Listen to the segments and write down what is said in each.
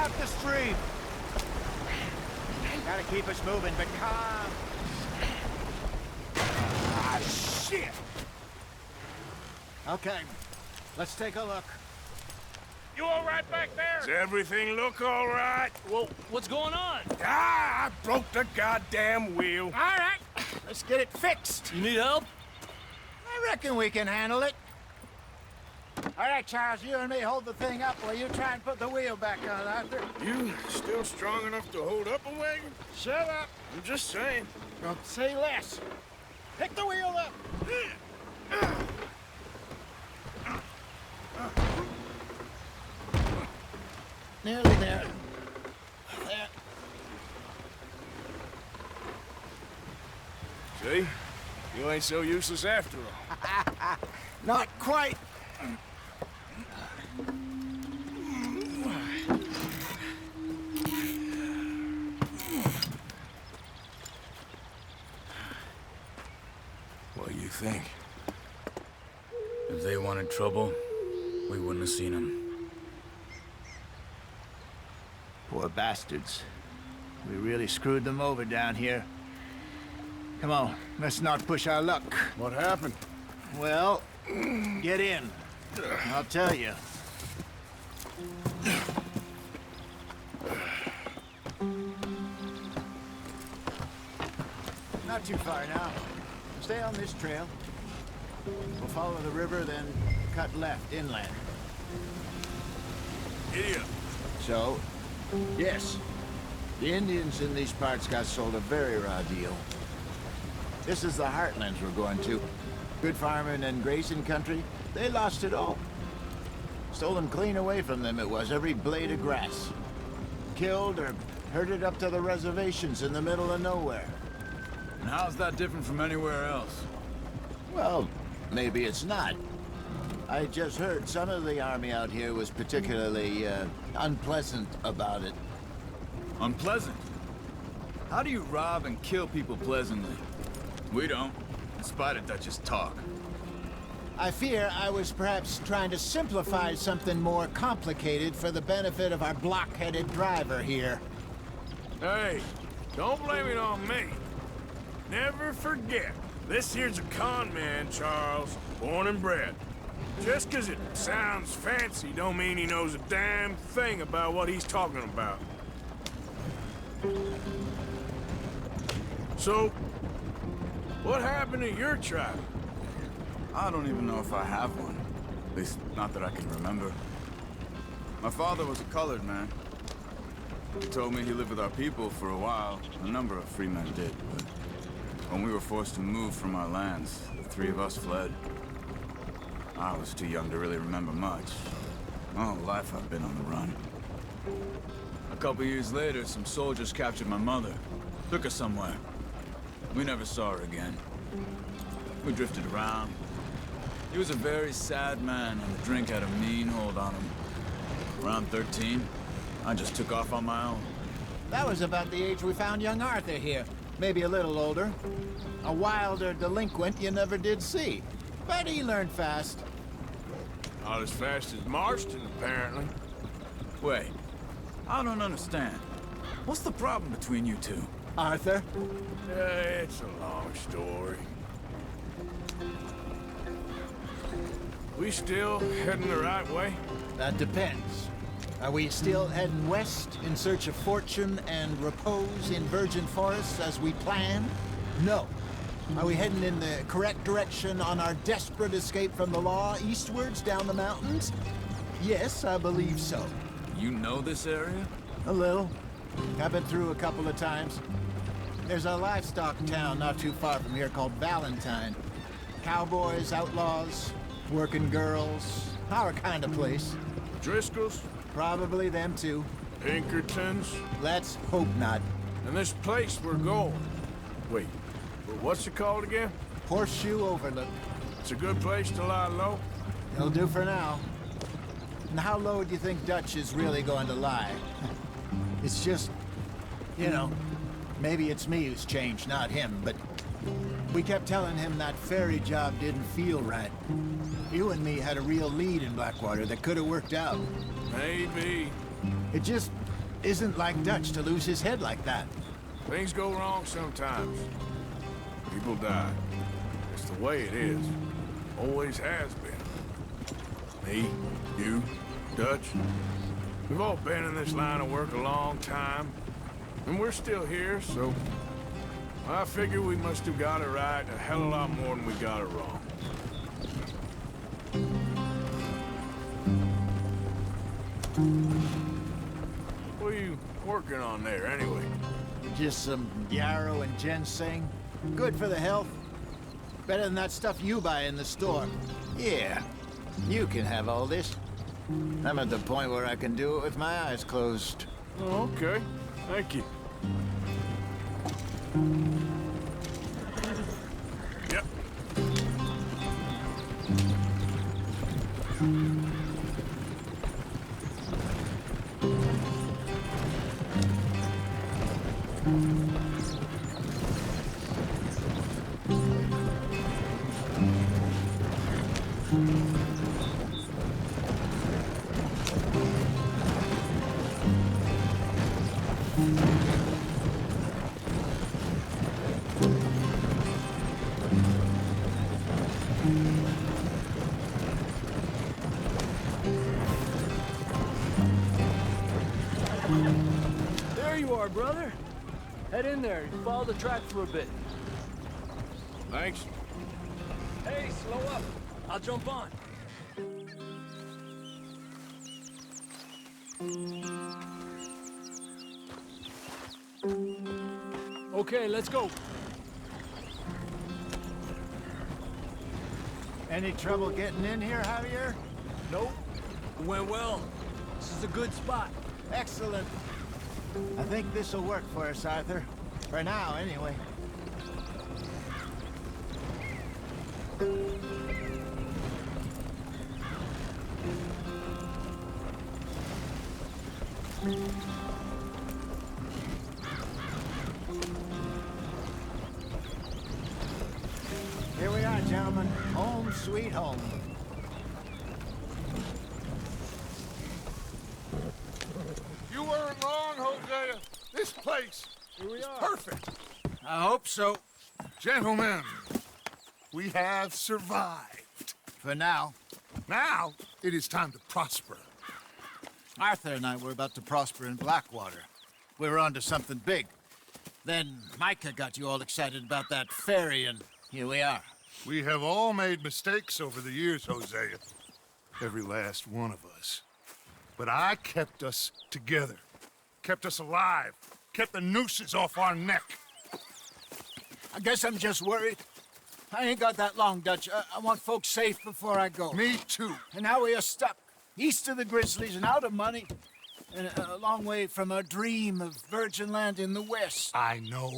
out the stream. Gotta keep us moving, but calm. Ah, shit! Okay, let's take a look. You all right back there? Does everything look all right? Well, what's going on? Ah, I broke the goddamn wheel. All right, let's get it fixed. You need help? I reckon we can handle it. All right, Charles, you and me hold the thing up while you try and put the wheel back on, Arthur. You still strong enough to hold up a wagon? Shut up. I'm just saying. Well, say less. Pick the wheel up. Nearly there. There. See? You ain't so useless after all. Not quite. What do you think? If they wanted trouble, we wouldn't have seen them. Poor bastards. We really screwed them over down here. Come on, let's not push our luck. What happened? Well, get in. I'll tell you. Not too far now. Stay on this trail. We'll follow the river, then cut left inland. Idiot. So, yes, the Indians in these parts got sold a very raw deal. This is the heartlands we're going to. Good farming and grazing country, they lost it all. Stolen clean away from them it was, every blade of grass. Killed or herded up to the reservations in the middle of nowhere. And how's that different from anywhere else? Well, maybe it's not. I just heard some of the army out here was particularly, unpleasant about it. Unpleasant? How do you rob and kill people pleasantly? We don't, in spite of Dutch's talk. I fear I was perhaps trying to simplify something more complicated for the benefit of our block-headed driver here. Hey, don't blame it on me. Never forget, this here's a con man, Charles, born and bred. Just 'cause it sounds fancy don't mean he knows a damn thing about what he's talking about. So, what happened to your tribe? I don't even know if I have one. At least, not that I can remember. My father was a colored man. He told me he lived with our people for a while. A number of free men did, but when we were forced to move from our lands, the three of us fled. I was too young to really remember much. My whole life I've been on the run. A couple years later, some soldiers captured my mother. Took her somewhere. We never saw her again. We drifted around. He was a very sad man, and the drink had a mean hold on him. Around 13, I just took off on my own. That was about the age we found young Arthur here. Maybe a little older. A wilder delinquent you never did see. But he learned fast. Not as fast as Marston, apparently. Wait, I don't understand. What's the problem between you two? Arthur? It's a long story. We still heading the right way? That depends. Are we still heading west in search of fortune and repose in virgin forests as we planned? No. Are we heading in the correct direction on our desperate escape from the law eastwards down the mountains? Yes, I believe so. You know this area? A little. I've been through a couple of times. There's a livestock town not too far from here called Valentine. Cowboys, outlaws, working girls, our kind of place. Driscoll's? Probably them too. Pinkertons? Let's hope not. And this place we're going. Wait, what's it called again? Horseshoe Overlook. It's a good place to lie low? It'll do for now. And how low do you think Dutch is really going to lie? It's just, you know, maybe it's me who's changed, not him, but we kept telling him that ferry job didn't feel right. You and me had a real lead in Blackwater that could have worked out. Maybe. It just isn't like Dutch to lose his head like that. Things go wrong sometimes. People die. It's the way it is. Always has been. Me, you, Dutch. We've all been in this line of work a long time. And we're still here, so... I figure we must have got it right a hell of a lot more than we got it wrong. What are you working on there, anyway? Just some yarrow and ginseng. Good for the health. Better than that stuff you buy in the store. Yeah, you can have all this. I'm at the point where I can do it with my eyes closed. Oh, okay. Thank you. Yep. There you are, brother. Head in there and follow the track for a bit. Thanks. Hey, slow up. I'll jump on. Okay, let's go. Any trouble getting in here, Javier? Nope. It went well. This is a good spot. Excellent. I think this'll work for us, Arthur. For now, anyway. Here we are, gentlemen. Home sweet home. You weren't wrong, Hosea. This place is perfect. I hope so. Gentlemen, we have survived. For now. Now, it is time to prosper. Arthur and I were about to prosper in Blackwater. We were onto something big. Then Micah got you all excited about that ferry, and here we are. We have all made mistakes over the years, Hosea. Every last one of us. But I kept us together. Kept us alive. Kept the nooses off our neck. I guess I'm just worried. I ain't got that long, Dutch. I want folks safe before I go. Me too. And now we are stuck, east of the Grizzlies and out of money, and a long way from our dream of virgin land in the west. I know,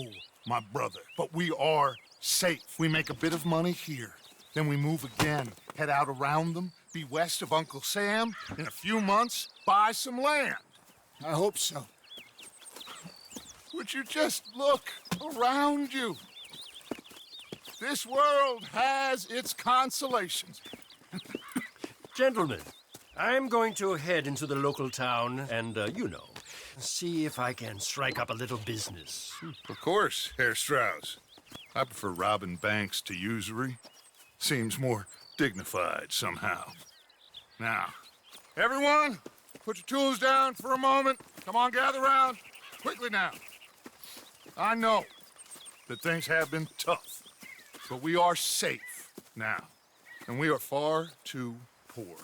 my brother, but we are safe. We make a bit of money here. Then we move again, head out around them, be west of Uncle Sam. In a few months, buy some land. I hope so. Would you just look around you? This world has its consolations. Gentlemen, I'm going to head into the local town and, see if I can strike up a little business. Of course, Herr Strauss. I prefer robbing banks to usury. Seems more dignified somehow. Now, everyone, put your tools down for a moment. Come on, gather round. Quickly now. I know that things have been tough, but we are safe now, and we are far too poor.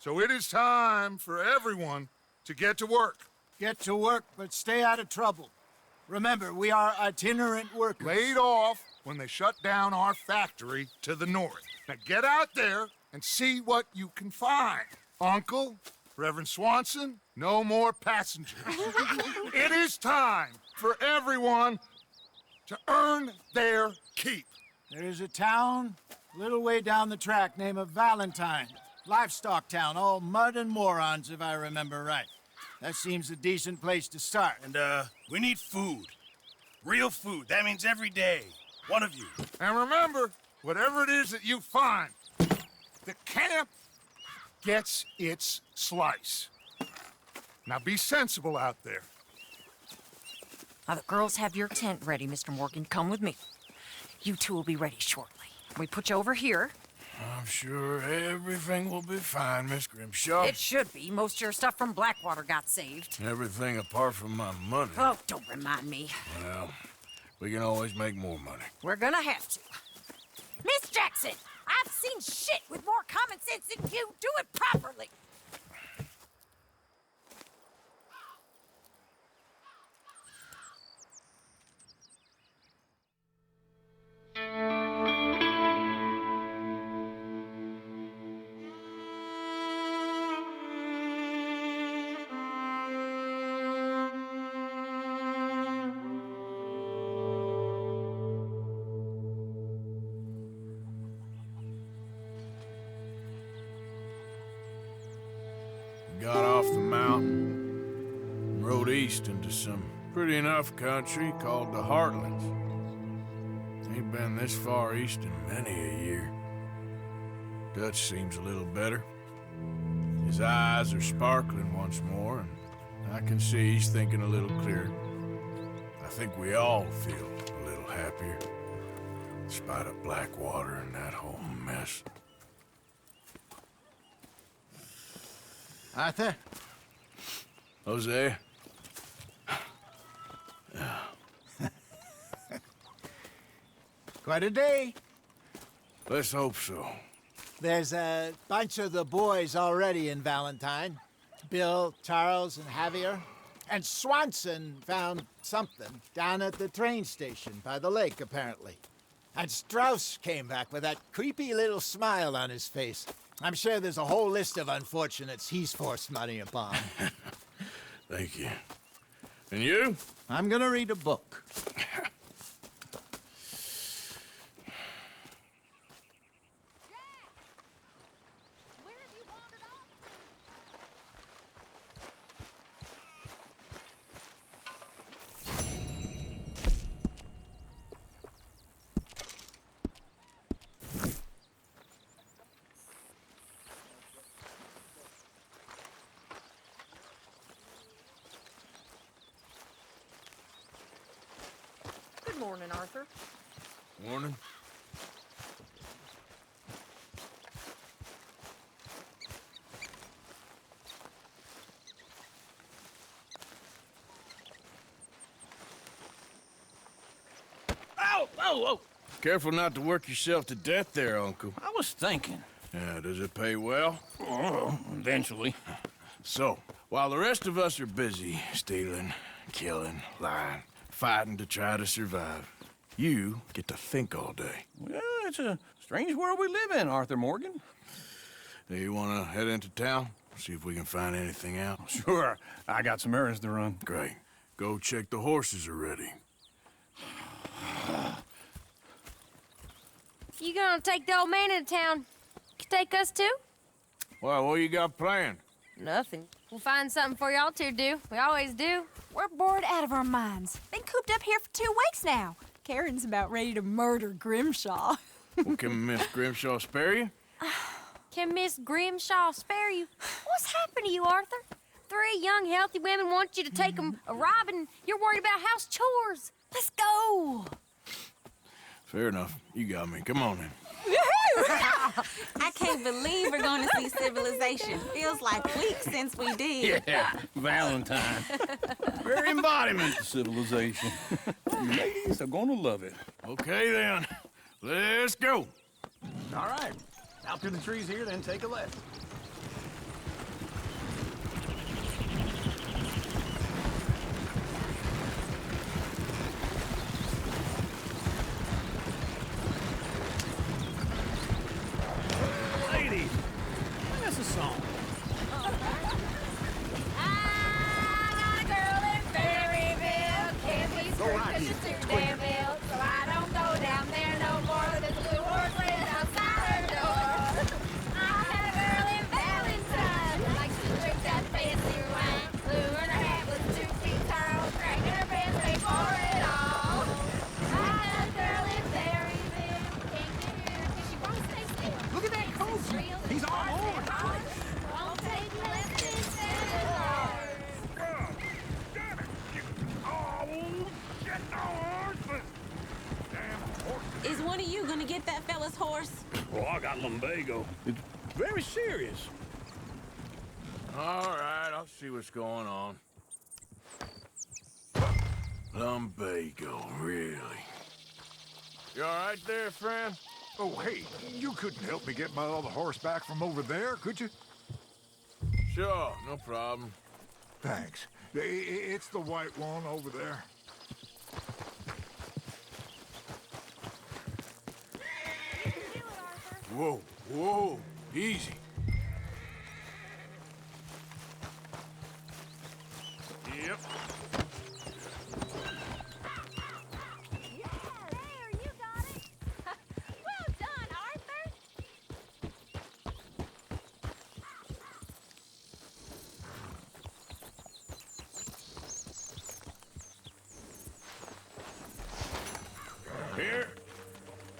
So it is time for everyone to get to work. Get to work, but stay out of trouble. Remember, we are itinerant workers. Laid off when they shut down our factory to the north. Now get out there and see what you can find. Uncle, Reverend Swanson, no more passengers. It is time for everyone to earn their keep. There is a town a little way down the track named Valentine. Livestock town, all mud and morons, if I remember right. That seems a decent place to start. And, we need food. Real food. That means every day. One of you. And remember, whatever it is that you find, the camp gets its slice. Now be sensible out there. Now, the girls have your tent ready, Mr. Morgan. Come with me. You two will be ready shortly. We put you over here. I'm sure everything will be fine, Miss Grimshaw. It should be. Most of your stuff from Blackwater got saved. Everything apart from my money. Oh, don't remind me. Well, we can always make more money. We're gonna have to. Miss Jackson, I've seen shit with more common sense than you. Do it properly. Got off the mountain and rode east into some pretty enough country called the Heartlands. Ain't been this far east in many a year. Dutch seems a little better. His eyes are sparkling once more, and I can see he's thinking a little clearer. I think we all feel a little happier, in spite of Blackwater and that whole mess. Arthur? Jose? Quite a day. Let's hope so. There's a bunch of the boys already in Valentine. Bill, Charles, and Javier. And Swanson found something down at the train station by the lake, apparently. And Strauss came back with that creepy little smile on his face. I'm sure there's a whole list of unfortunates he's forced money upon. Thank you. And you? I'm gonna read a book. Good morning, Arthur. Morning. Oh, oh, oh! Careful not to work yourself to death there, Uncle. I was thinking. Yeah, does it pay well? Oh, eventually. So, while the rest of us are busy stealing, killing, lying, fighting to try to survive, you get to think all day. Well, it's a strange world we live in, Arthur Morgan. Do you want to head into town? See if we can find anything out? Sure. I got some errands to run. Great. Go check the horses are ready. You gonna take the old man into town? Take us too? Well, what you got planned? Nothing. We'll find something for y'all to do. We always do. We're bored out of our minds. Been cooped up here for 2 weeks now. Karen's about ready to murder Grimshaw. Well, can Miss Grimshaw spare you? Can Miss Grimshaw spare you? What's happened to you, Arthur? 3 young, healthy women want you to take them a robbing. You're worried about house chores. Let's go. Fair enough. You got me. Come on in. I can't believe we're going to see civilization. Feels like weeks since we did. Yeah, Valentine. Very embodiment of civilization. You ladies are gonna love it. Okay, then. Let's go. All right. Out through the trees here, then take a left. Ladies, sing us a song. I got a girl in Berryville. Can't be screwed 'cause she's too damn ill. So I don't go down there no more. There's a blue horse waiting outside her door. I had a girl in Papa's horse? Oh, I got lumbago. It's very serious. All right, I'll see what's going on. Lumbago, really? You all right there, friend? Oh, hey, you couldn't help me get my other horse back from over there, could you? Sure, no problem. Thanks. It's the white one over there. Whoa, whoa, easy. Yep.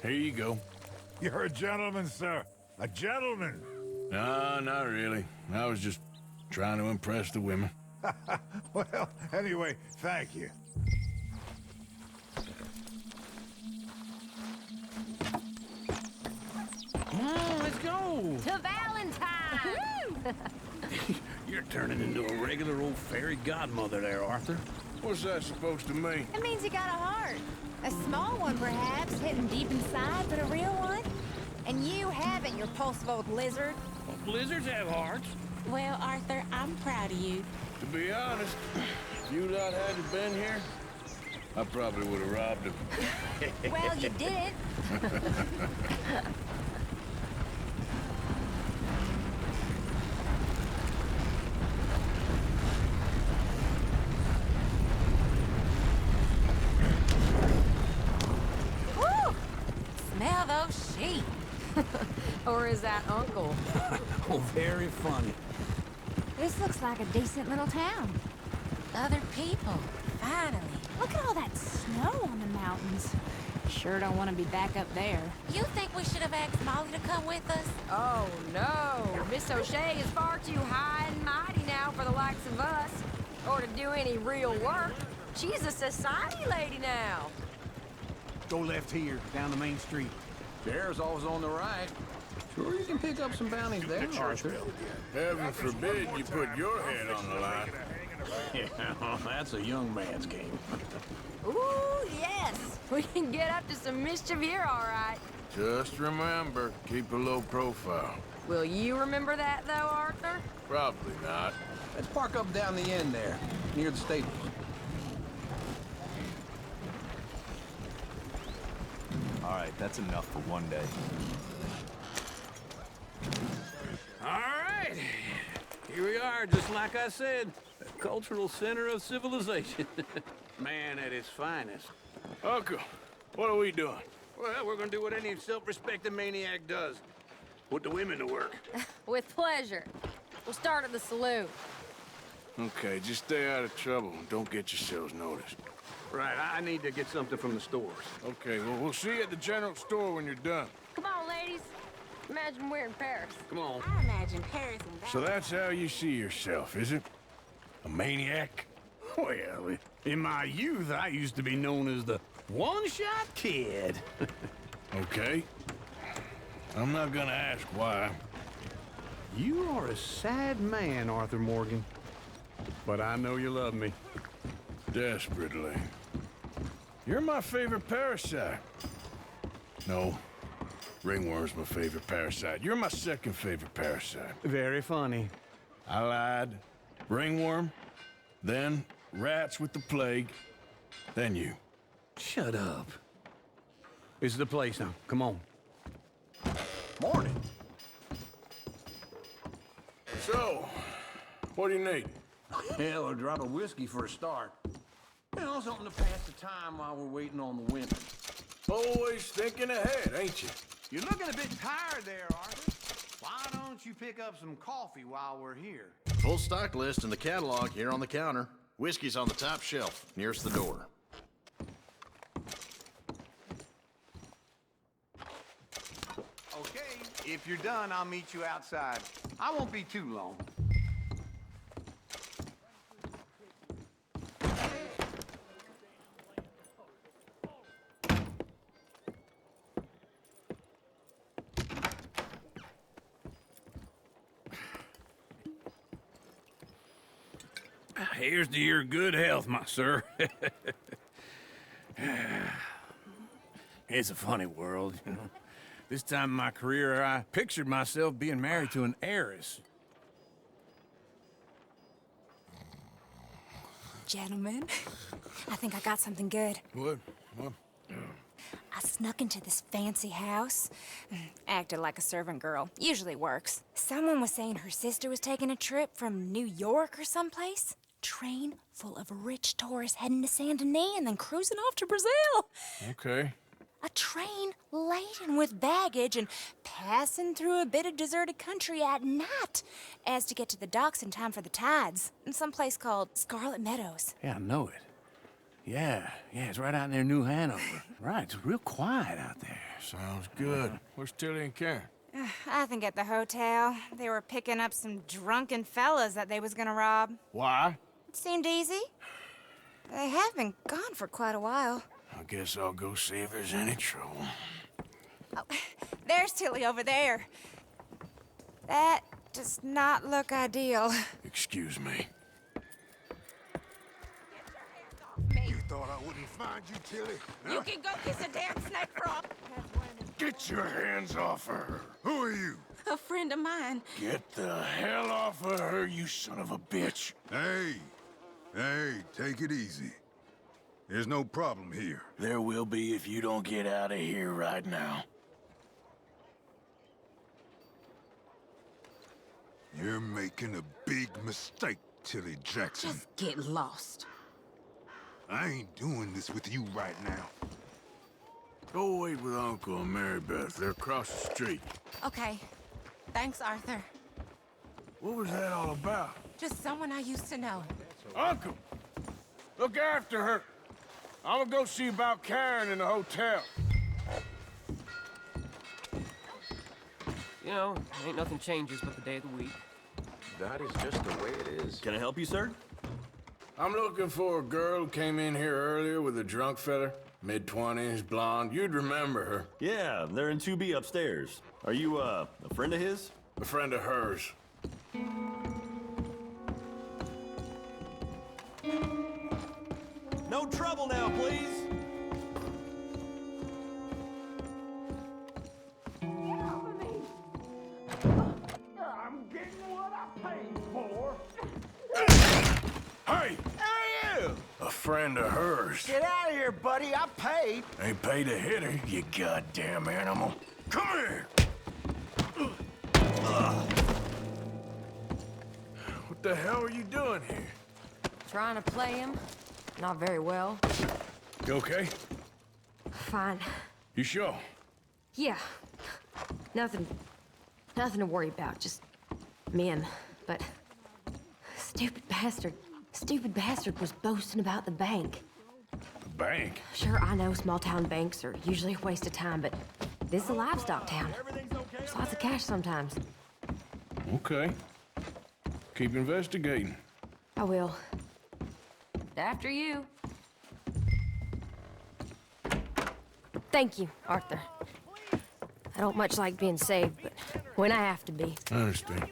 Here you go. You're a gentleman, sir. A gentleman. No, not really. I was just trying to impress the women. Well, anyway, thank you. Come on, let's go. To Valentine! You're turning into a regular old fairy godmother there, Arthur. What's that supposed to mean? It means you got a heart. A small one, perhaps, hidden deep inside, but a real one. And you haven't, you repulsive old lizard. Well, lizards have hearts. Well, Arthur, I'm proud of you. To be honest, if you lot hadn't been here, I probably would have robbed him. Well, you didn't. Woo! Smell those sheep. Or is that Uncle? Oh, very funny. This looks like a decent little town. Other people, finally. Look at all that snow on the mountains. Sure don't want to be back up there. You think we should have asked Molly to come with us? Oh, no. Miss O'Shea is far too high and mighty now for the likes of us. Or to do any real work. She's a society lady now. Go left here, down the main street. Sheriff's always on the right. Sure you can pick up some bounties there, Arthur. Heaven forbid you put your head on the line. Yeah, that's a young man's game. Ooh, yes. We can get up to some mischief here, all right. Just remember, keep a low profile. Will you remember that, though, Arthur? Probably not. Let's park up down the end there, near the stables. All right, that's enough for one day. All right. Here we are, just like I said. A cultural center of civilization. Man at its finest. Uncle, what are we doing? Well, we're gonna do what any self-respecting maniac does. Put the women to work. With pleasure. We'll start at the saloon. Okay, just stay out of trouble and don't get yourselves noticed. Right, I need to get something from the stores. Okay, well, we'll see you at the general store when you're done. Come on, ladies. Imagine we're in Paris. Come on. I imagine Paris and So that's how you see yourself, is it? A maniac? Well, in my youth, I used to be known as the one-shot kid. Okay. I'm not gonna ask why. You are a sad man, Arthur Morgan. But I know you love me. Desperately. You're my favorite parasite. No. Ringworm's my favorite parasite. You're my second favorite parasite. Very funny. I lied. Ringworm, then rats with the plague, then you. Shut up. It's the place now. Come on. Morning. So, what do you need? Hell, a drop of whiskey for a start. You know, something to pass the time while we're waiting on the women. Always thinking ahead, ain't you? You're looking a bit tired there, Arthur. Why don't you pick up some coffee while we're here? Full stock list in the catalog here on the counter. Whiskey's on the top shelf, nearest the door. Okay, if you're done, I'll meet you outside. I won't be too long. Here's to your good health, my sir. It's a funny world, you know. This time in my career, I pictured myself being married to an heiress. Gentlemen, I think I got something good. What? I snuck into this fancy house. Acted like a servant girl. Usually works. Someone was saying her sister was taking a trip from New York or someplace. Train full of rich tourists heading to Saint Denis and then cruising off to Brazil. Okay. A train laden with baggage and passing through a bit of deserted country at night as to get to the docks in time for the tides in some place called Scarlet Meadows. Yeah, I know it. Yeah, it's right out near New Hanover. Right, it's real quiet out there. Sounds good. Where's Tilly and Karen? I think at the hotel. They were picking up some drunken fellas that they was gonna rob. Why? It seemed easy. They have been gone for quite a while. I guess I'll go see if there's any trouble. Oh, there's Tilly over there. That does not look ideal. Excuse me. You thought I wouldn't find you, Tilly? You can go kiss a damn snake frog. Get your hands off her. Who are you? A friend of mine. Get the hell off of her, you son of a bitch. Hey, take it easy. There's no problem here. There will be if you don't get out of here right now. You're making a big mistake, Tilly Jackson. Just get lost. I ain't doing this with you right now. Go wait with Uncle and Mary Beth. They're across the street. Okay. Thanks, Arthur. What was that all about? Just someone I used to know. Uncle! Look after her. I'm gonna go see about Karen in the hotel. You know, ain't nothing changes but the day of the week. That is just the way it is. Can I help you, sir? I'm looking for a girl who came in here earlier with a drunk fella. Mid-20s, blonde. You'd remember her. Yeah, they're in 2B upstairs. Are you, a friend of his? A friend of hers. No trouble now, please. I'm getting what I paid for. Hey! Hey, you! A friend of hers. Get out of here, buddy. I paid. Ain't paid to hit her, you goddamn animal. Come here! What the hell are you doing here? Trying to play him. Not very well. You okay? Fine. You sure? Yeah. Nothing to worry about. Just men. But stupid bastard was boasting about the bank. The bank? Sure, I know small town banks are usually a waste of time, but this is a livestock town. There's lots of cash sometimes. Okay. Keep investigating. I will. After you. Thank you, Arthur. I don't much like being saved, but when I have to be. I understand.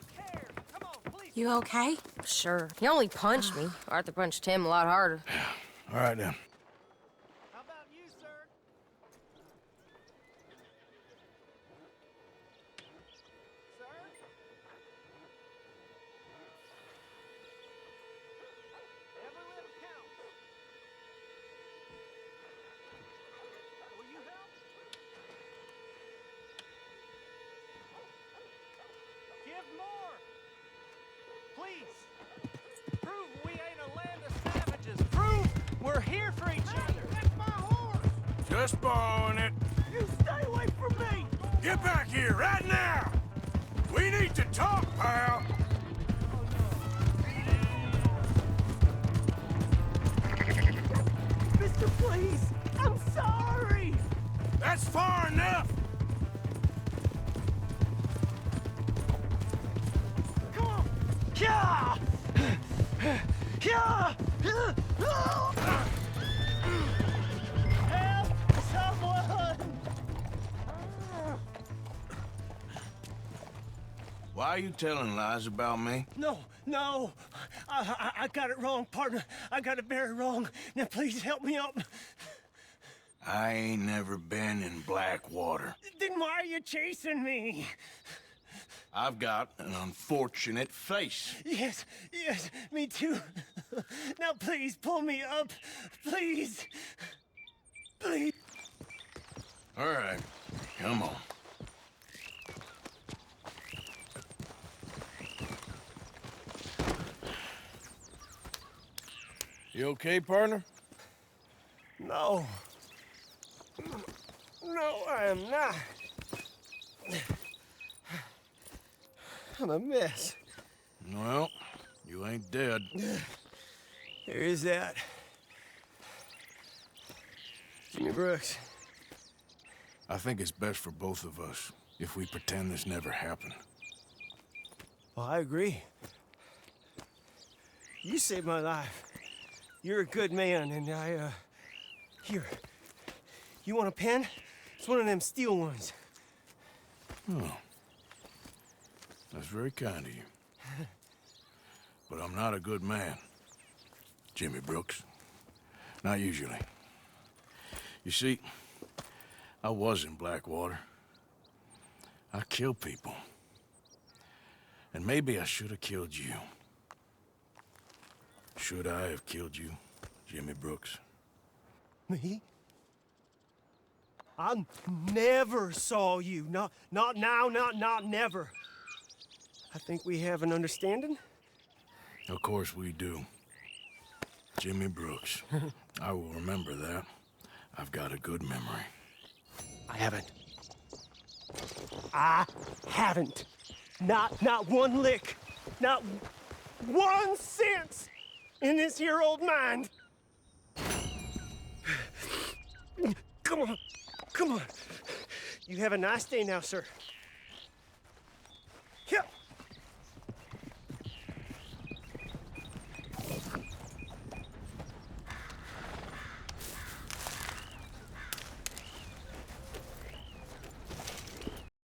You okay? Sure. He only punched me. Arthur punched him a lot harder. All right, then. How about you, sir? Sir? Every little counts. Will you help? Give more! Please! Prove we ain't a land of savages! Prove we're here for each other! That's my horse! Just borrowing it. You stay away from me! Get back here right now! We need to talk, pal! Mister, please! I'm sorry! That's far enough! Come on! Yeah! Yeah! Help someone! Why are you telling lies about me? No, no. I got it wrong, partner. I got it very wrong. Now, please help me up. I ain't never been in Blackwater. Then why are you chasing me? I've got an unfortunate face. Yes, yes, me too. Now, please, pull me up. Please. Please. All right, come on. You okay, partner? No. No, I am not. I'm a mess. Well, you ain't dead. There is that. Jimmy Brooks. I think it's best for both of us if we pretend this never happened. Well, I agree. You saved my life. You're a good man, and here. You want a pen? It's one of them steel ones. Oh. That's very kind of you. But I'm not a good man, Jimmy Brooks. Not usually. You see, I was in Blackwater. I killed people. And maybe I should have killed you. Should I have killed you, Jimmy Brooks? Me? I never saw you. Not now, not never. I think we have an understanding. Of course we do. Jimmy Brooks. I will remember that. I've got a good memory. I haven't. I haven't. Not one lick. Not 1 cent in this here old mind. Come on. Come on. You have a nice day now, sir.